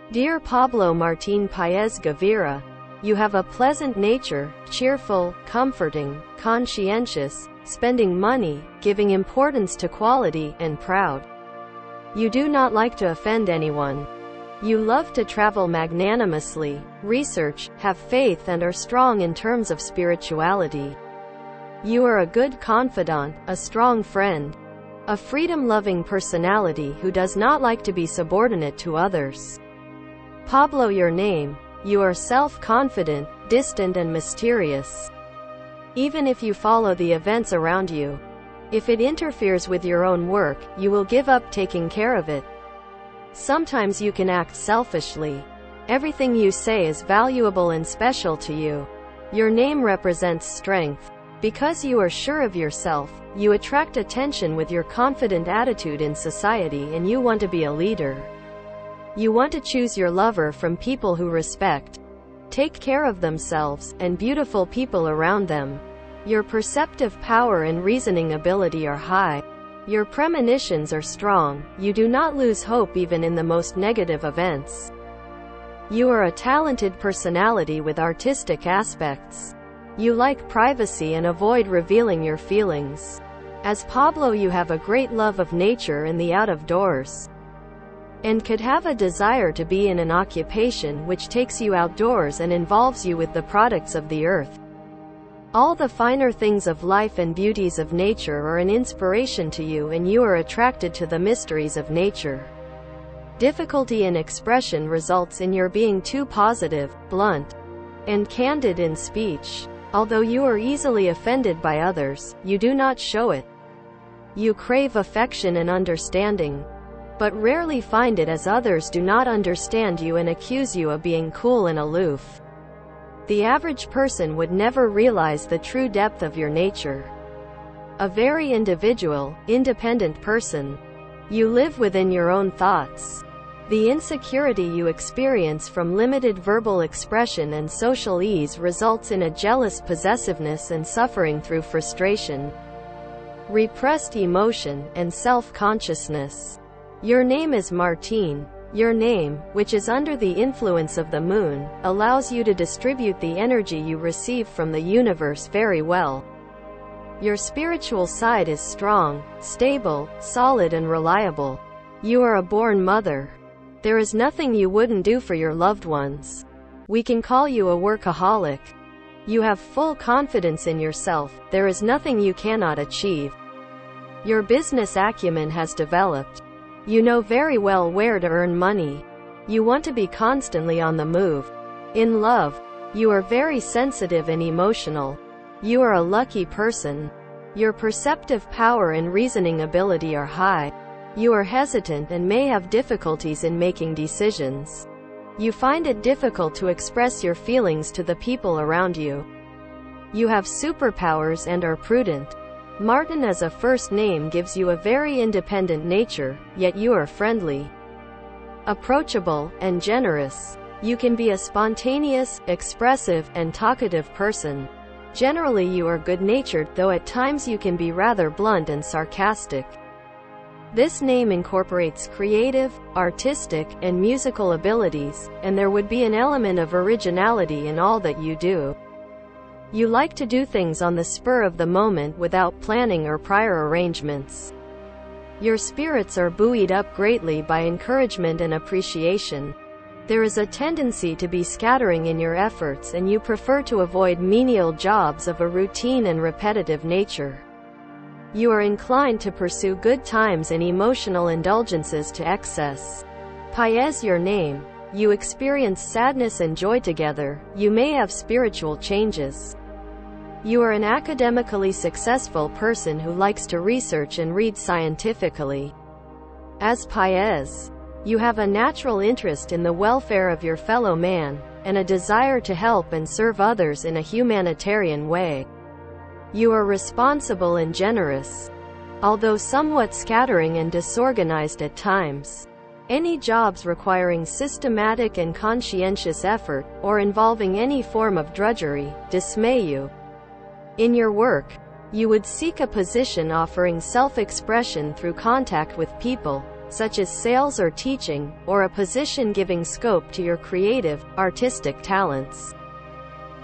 Dear Pablo Martín Páez Gavira, you have a pleasant nature, cheerful, comforting, conscientious, spending money, giving importance to quality, and proud. You do not like to offend anyone. You love to travel magnanimously, research, have faith and are strong in terms of spirituality. You are a good confidant, a strong friend, a freedom-loving personality who does not like to be subordinate to others. Pablo, your name. You are self-confident, distant and mysterious. Even if you follow the events around you, if it interferes with your own work, you will give up taking care of it. Sometimes you can act selfishly. Everything you say is valuable and special to you. Your name represents strength. Because you are sure of yourself, you attract attention with your confident attitude in society and you want to be a leader. You want to choose your lover from people who respect, take care of themselves, and beautiful people around them. Your perceptive power and reasoning ability are high. Your premonitions are strong. You do not lose hope even in the most negative events. You are a talented personality with artistic aspects. You like privacy and avoid revealing your feelings. As Pablo, you have a great love of nature and the out of doors, and could have a desire to be in an occupation which takes you outdoors and involves you with the products of the earth. All the finer things of life and beauties of nature are an inspiration to you and you are attracted to the mysteries of nature. Difficulty in expression results in your being too positive, blunt, and candid in speech. Although you are easily offended by others, you do not show it. You crave affection and understanding, but rarely find it as others do not understand you and accuse you of being cool and aloof. The average person would never realize the true depth of your nature. A very individual, independent person. You live within your own thoughts. The insecurity you experience from limited verbal expression and social ease results in a jealous possessiveness and suffering through frustration, repressed emotion, and self-consciousness. Your name is Martín. Your name, which is under the influence of the moon, allows you to distribute the energy you receive from the universe very well. Your spiritual side is strong, stable, solid and reliable. You are a born mother. There is nothing you wouldn't do for your loved ones. We can call you a workaholic. You have full confidence in yourself. There is nothing you cannot achieve. Your business acumen has developed. You know very well where to earn money. You want to be constantly on the move. In love, you are very sensitive and emotional. You are a lucky person. Your perceptive power and reasoning ability are high. You are hesitant and may have difficulties in making decisions. You find it difficult to express your feelings to the people around you. You have superpowers and are prudent. Martin as a first name gives you a very independent nature, yet you are friendly, approachable, and generous. You can be a spontaneous, expressive, and talkative person. Generally you are good-natured, though at times you can be rather blunt and sarcastic. This name incorporates creative, artistic, and musical abilities, and there would be an element of originality in all that you do. You like to do things on the spur of the moment without planning or prior arrangements. Your spirits are buoyed up greatly by encouragement and appreciation. There is a tendency to be scattering in your efforts and you prefer to avoid menial jobs of a routine and repetitive nature. You are inclined to pursue good times and emotional indulgences to excess. Páez, your name. You experience sadness and joy together. You may have spiritual changes. You are an academically successful person who likes to research and read scientifically. As Páez, you have a natural interest in the welfare of your fellow man, and a desire to help and serve others in a humanitarian way. You are responsible and generous, although somewhat scattering and disorganized at times. Any jobs requiring systematic and conscientious effort, or involving any form of drudgery, dismay you. In your work, you would seek a position offering self-expression through contact with people, such as sales or teaching, or a position giving scope to your creative, artistic talents.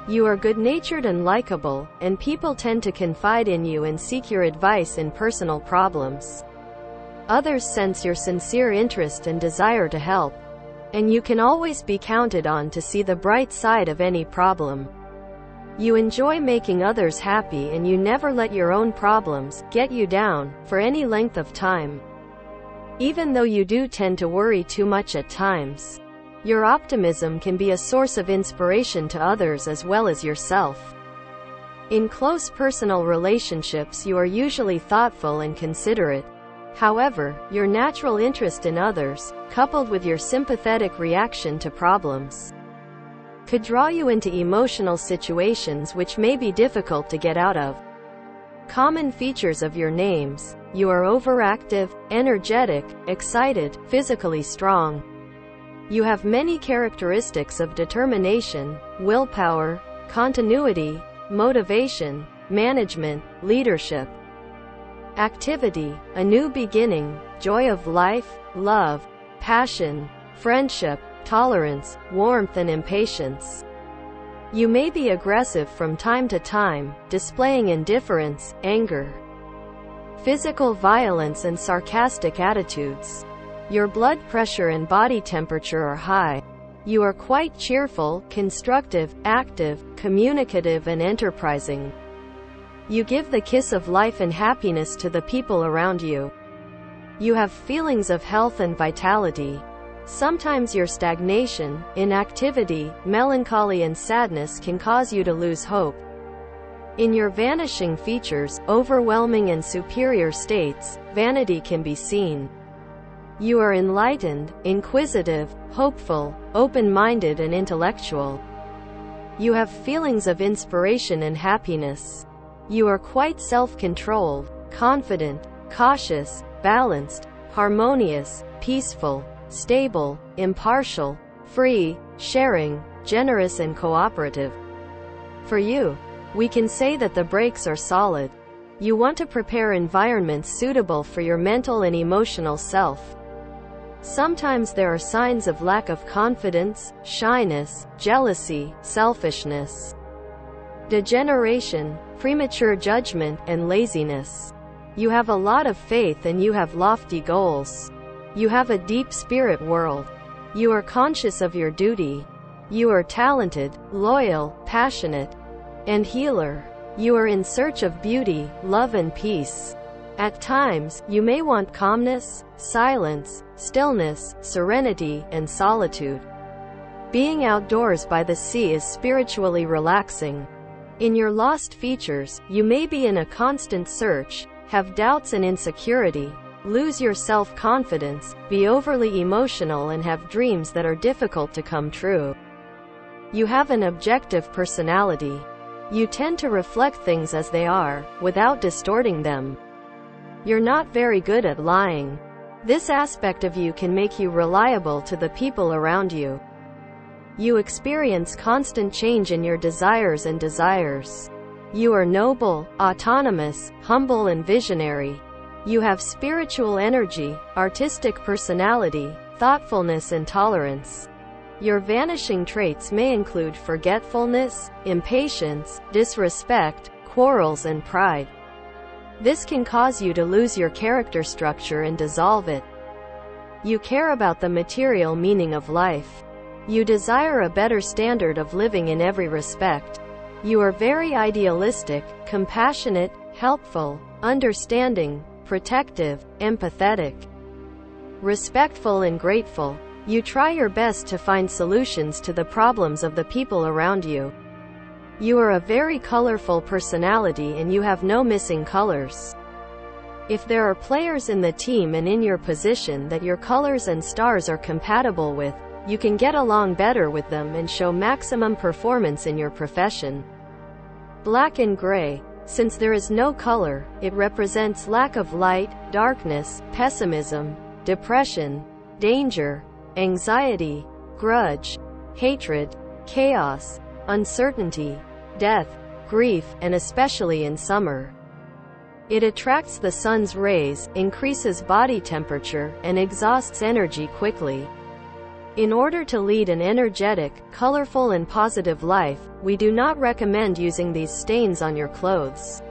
You are good-natured and likable, and people tend to confide in you and seek your advice in personal problems. Others sense your sincere interest and desire to help, and you can always be counted on to see the bright side of any problem. You enjoy making others happy, and you never let your own problems get you down for any length of time. Even though you do tend to worry too much at times, your optimism can be a source of inspiration to others as well as yourself. In close personal relationships, you are usually thoughtful and considerate. However, your natural interest in others, coupled with your sympathetic reaction to problems, could draw you into emotional situations which may be difficult to get out of. Common features of your names: you are overactive, energetic, excited, physically strong. You have many characteristics of determination, willpower, continuity, motivation, management, leadership. Activity: a new beginning, joy of life, love, passion, friendship, tolerance, warmth and impatience. You may be aggressive from time to time, displaying indifference, anger, physical violence and sarcastic attitudes. Your blood pressure and body temperature are high. You are quite cheerful, constructive, active, communicative and enterprising. You give the kiss of life and happiness to the people around you. You have feelings of health and vitality. Sometimes your stagnation, inactivity, melancholy and sadness can cause you to lose hope. In your vanishing features, overwhelming and superior states, vanity can be seen. You are enlightened, inquisitive, hopeful, open-minded and intellectual. You have feelings of inspiration and happiness. You are quite self-controlled, confident, cautious, balanced, harmonious, peaceful, stable, impartial, free, sharing, generous and cooperative. For you, we can say that the brakes are solid. You want to prepare environments suitable for your mental and emotional self. Sometimes there are signs of lack of confidence, shyness, jealousy, selfishness, degeneration, premature judgment, and laziness. You have a lot of faith and you have lofty goals. You have a deep spirit world. You are conscious of your duty. You are talented, loyal, passionate, and healer. You are in search of beauty, love and peace. At times, you may want calmness, silence, stillness, serenity, and solitude. Being outdoors by the sea is spiritually relaxing. In your lost features, you may be in a constant search, have doubts and insecurity, lose your self-confidence, be overly emotional and have dreams that are difficult to come true. You have an objective personality. You tend to reflect things as they are, without distorting them. You're not very good at lying. This aspect of you can make you reliable to the people around you. You experience constant change in your desires and desires. You are noble, autonomous, humble and visionary. You have spiritual energy, artistic personality, thoughtfulness and tolerance. Your vanishing traits may include forgetfulness, impatience, disrespect, quarrels and pride. This can cause you to lose your character structure and dissolve it. You care about the material meaning of life. You desire a better standard of living in every respect. You are very idealistic, compassionate, helpful, understanding, protective, empathetic, respectful and grateful. You try your best to find solutions to the problems of the people around you. You are a very colorful personality and you have no missing colors. If there are players in the team and in your position that your colors and stars are compatible with, you can get along better with them and show maximum performance in your profession. Black and gray. Since there is no color, it represents lack of light, darkness, pessimism, depression, danger, anxiety, grudge, hatred, chaos, uncertainty, death, grief, and especially in summer. It attracts the sun's rays, increases body temperature, and exhausts energy quickly. In order to lead an energetic, colorful and positive life, we do not recommend using these stains on your clothes.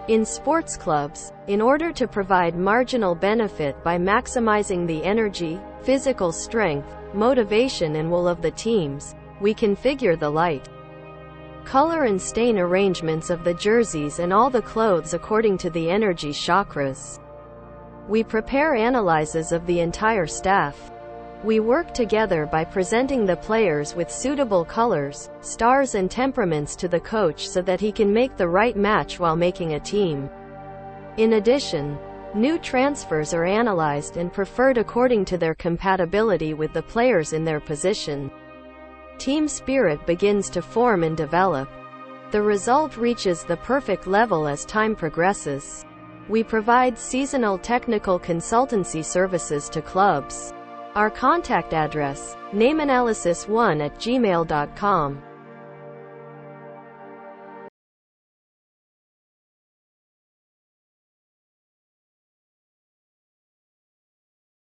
In sports clubs, in order to provide marginal benefit by maximizing the energy, physical strength, motivation and will of the teams, we configure the light, color and stain arrangements of the jerseys and all the clothes according to the energy chakras. We prepare analyses of the entire staff. We work together by presenting the players with suitable colors, stars and temperaments to the coach so that he can make the right match while making a team. In addition, new transfers are analyzed and preferred according to their compatibility with the players in their position. Team spirit begins to form and develop. The result reaches the perfect level as time progresses. We provide seasonal technical consultancy services to clubs. Our contact address, nameanalysis1@gmail.com.